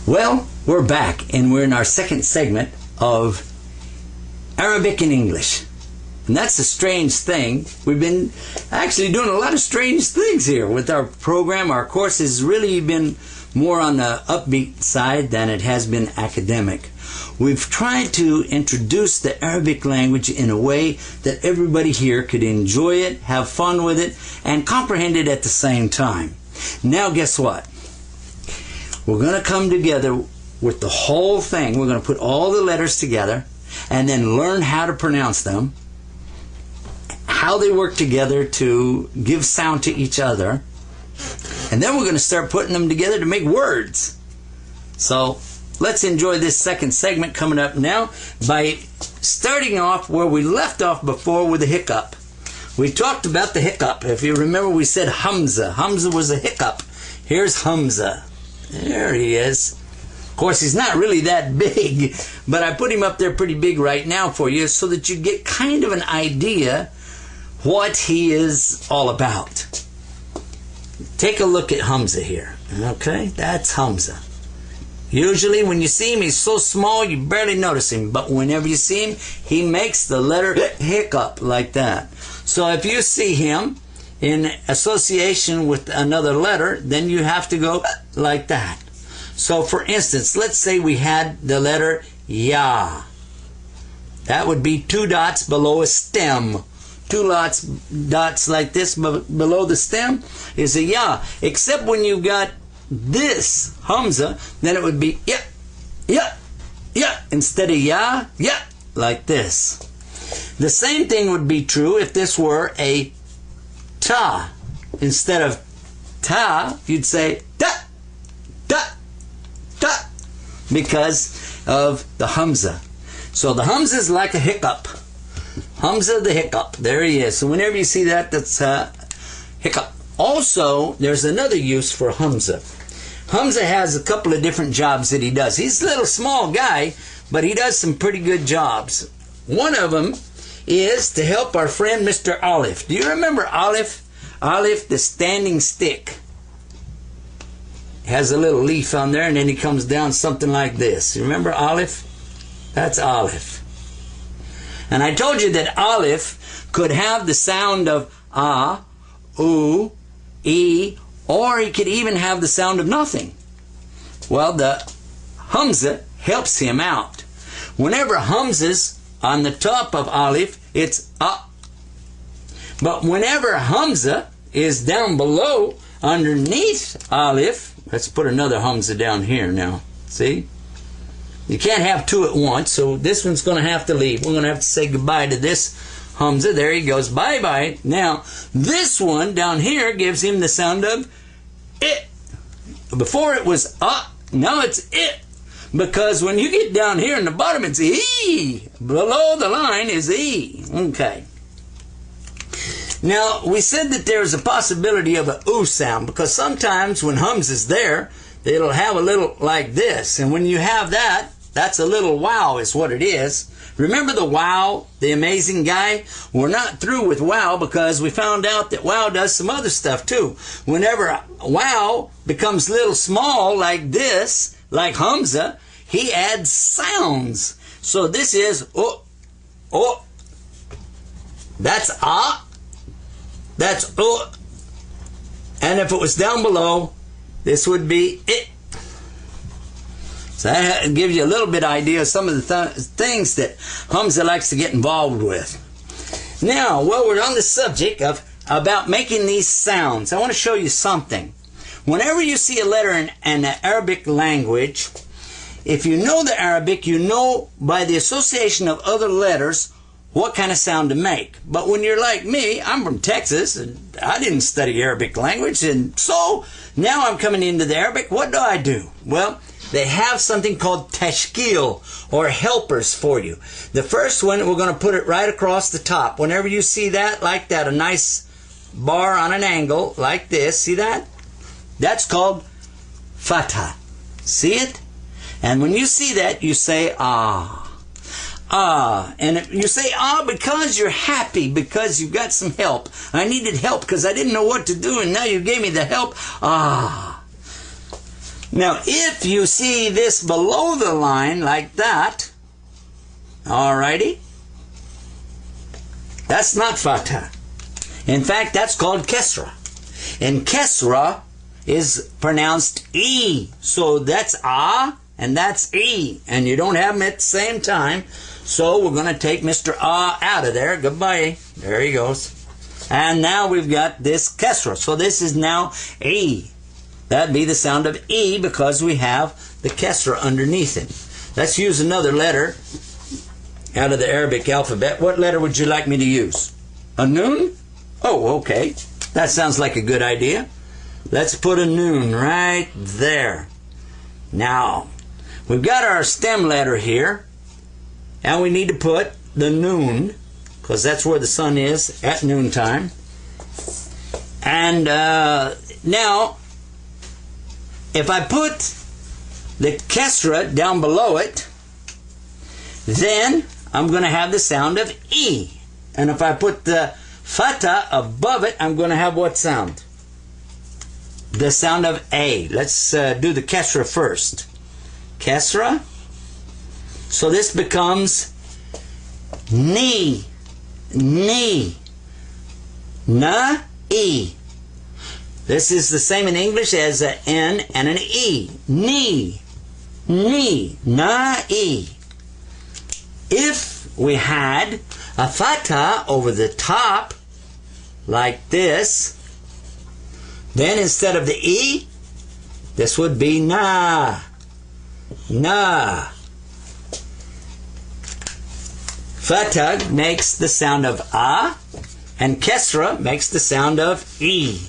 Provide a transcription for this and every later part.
Well, we're back, and we're in our second segment of Arabic and English. And that's a strange thing. We've been actually doing a lot of strange things here with our program. Our course has really been more on the upbeat side than it has been academic. We've tried to introduce the Arabic language in a way that everybody here could enjoy it, have fun with it, and comprehend it at the same time. Now, guess what? We're going to come together with the whole thing. We're going to put all the letters together and then learn how to pronounce them, how they work together to give sound to each other, and then we're going to start putting them together to make words. So let's enjoy this second segment coming up now by starting off where we left off before with the hiccup. We talked about the hiccup. If you remember, we said Hamza. Hamza was a hiccup. Here's Hamza. There he is. Of course, he's not really that big, but I put him up there pretty big right now for you so that you get kind of an idea what he is all about. Take a look at Hamza here. Okay, that's Hamza. Usually when you see him, he's so small you barely notice him, but whenever you see him, he makes the letter hiccup like that. So if you see him in association with another letter, then you have to go like that. So for instance, let's say we had the letter Ya. That would be 2 dots below a stem. 2 dots like this below the stem is a Ya. Except when you got this Hamza, then it would be Ya, Ya, Ya. Instead of Ya, Ya, like this. The same thing would be true if this were a Ta. Instead of Ta, you'd say Ta, Ta, Ta, because of the Hamza. So the Hamza is like a hiccup. Hamza the hiccup. There he is. So whenever you see that, that's hiccup. Also, there's another use for Hamza. Hamza has a couple of different jobs that he does. He's a little small guy, but he does some pretty good jobs. One of them is to help our friend Mr. Olive. Do you remember Olive? Olive, the standing stick. Has a little leaf on there, and then he comes down something like this. You remember Olive? That's Olive. And I told you that Olive could have the sound of ah, oo, e, or he could even have the sound of nothing. Well, the Hamza helps him out. Whenever Hamza's on the top of Olive, it's ah. But whenever Hamza is down below, underneath Olive, let's put another Hamza down here now. See? You can't have 2 at once, so this one's going to have to leave. We're going to have to say goodbye to this Hamza. There he goes. Bye-bye. Now, this one down here gives him the sound of it. Before it was now it's it. Because when you get down here in the bottom, it's E. Below the line is E. Okay. Now, we said that there's a possibility of a oo sound, because sometimes when Hamza's there, it'll have a little like this. And when you have that, that's a little wow is what it is. Remember the wow, the amazing guy? We're not through with wow, because we found out that wow does some other stuff too. Whenever wow becomes little small like this, like Hamza, he adds sounds. So this is oh, oh. That's ah. That's oh. And if it was down below, this would be it. So that gives you a little bit idea of some of the things that Hamza likes to get involved with. Now, while we're on the subject of about making these sounds, I want to show you something. Whenever you see a letter in the Arabic language, if you know the Arabic, you know by the association of other letters what kind of sound to make. But when you're like me, I'm from Texas, and I didn't study Arabic language, and so now I'm coming into the Arabic. What do? Well, they have something called tashkil, or helpers for you. The first one, we're going to put it right across the top. Whenever you see that, like that, a nice bar on an angle, like this, see that? That's called fatha. See it? And when you see that, you say ah. Ah, and you say ah because you're happy, because you've got some help. I needed help because I didn't know what to do, and now you gave me the help. Ah. Now, if you see this below the line like that, alrighty, that's not fatha. In fact, that's called kesra. And kesra is pronounced E. So that's A and that's E. And you don't have them at the same time. So we're going to take Mr. A out of there. Goodbye. There he goes. And now we've got this kesra. So this is now E. That'd be the sound of E because we have the kesra underneath it. Let's use another letter out of the Arabic alphabet. What letter would you like me to use? A noon? Oh, okay. That sounds like a good idea. Let's put a noon right there. Now, we've got our stem letter here, and we need to put the noon, because that's where the sun is at noontime. And now, if I put the kesra down below it, then I'm going to have the sound of E. And if I put the fatha above it, I'm going to have what sound? The sound of A. Let's do the kesra first. Kesra. So this becomes Ni. Ni. Na. E. This is the same in English as an N and an E. Ni. Ni. Na. E. If we had a fatha over the top, like this, then instead of the E, this would be Na. Na. Fatha makes the sound of A, and kesra makes the sound of E.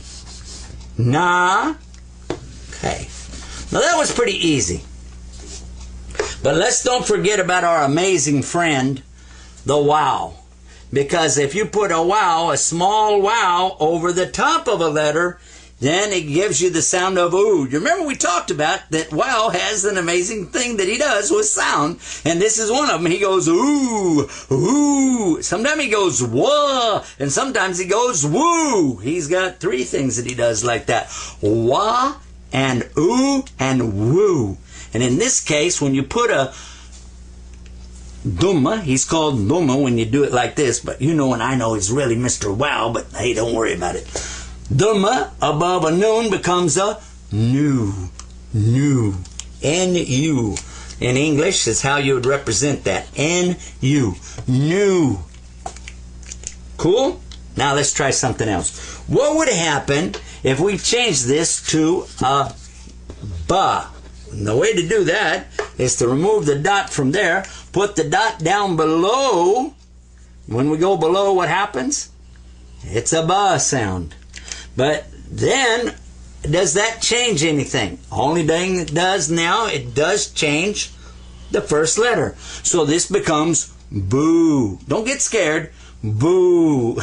Na. Okay. Now that was pretty easy. But let's don't forget about our amazing friend, the wow. Because if you put a wow, a small wow, over the top of a letter, then it gives you the sound of ooh. You remember we talked about that wow has an amazing thing that he does with sound. And this is one of them. He goes ooh, ooh. Sometimes he goes wah, and sometimes he goes woo. He's got three things that he does like that. Wah, and ooh, and woo. And in this case, when you put a Dhamma, he's called Dhamma when you do it like this, but you know and I know he's really Mr. Wow, but hey, don't worry about it. Dhamma above a noon becomes a nu. Nu. N-U. In English is how you would represent that. N-U. Nu. Cool? Now let's try something else. What would happen if we changed this to a ba? And the way to do that is to remove the dot from there, put the dot down below. When we go below, what happens? It's a ba sound. But then, does that change anything? Only thing it does now, it does change the first letter. So this becomes boo. Don't get scared. Boo.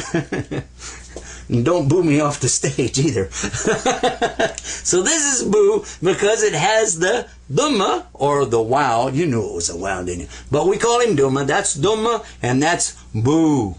And don't boo me off the stage either. So this is boo because it has the Dhamma, or the wow. You knew it was a wow, didn't you? But we call him Dhamma. That's Dhamma, and that's boo.